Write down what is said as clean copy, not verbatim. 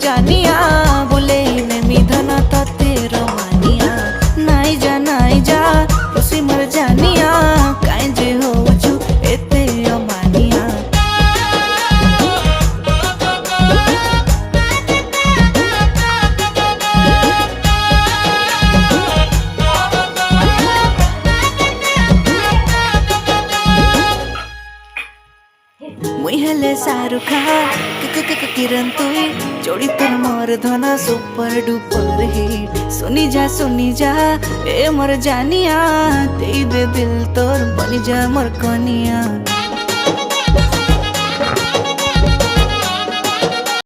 जानिया बोले नेमी धना तते रमानिया नाई जा खुशी मर जानिया काहे जे होछु एते अमानिया। मुई हेले शाहरुख किरण तुई जोड़ी तर मोर धना सुपर डुपर हिट सुनी जा ए मोर जानिया दे दे दिल तोर बनी जा मोर कनिया।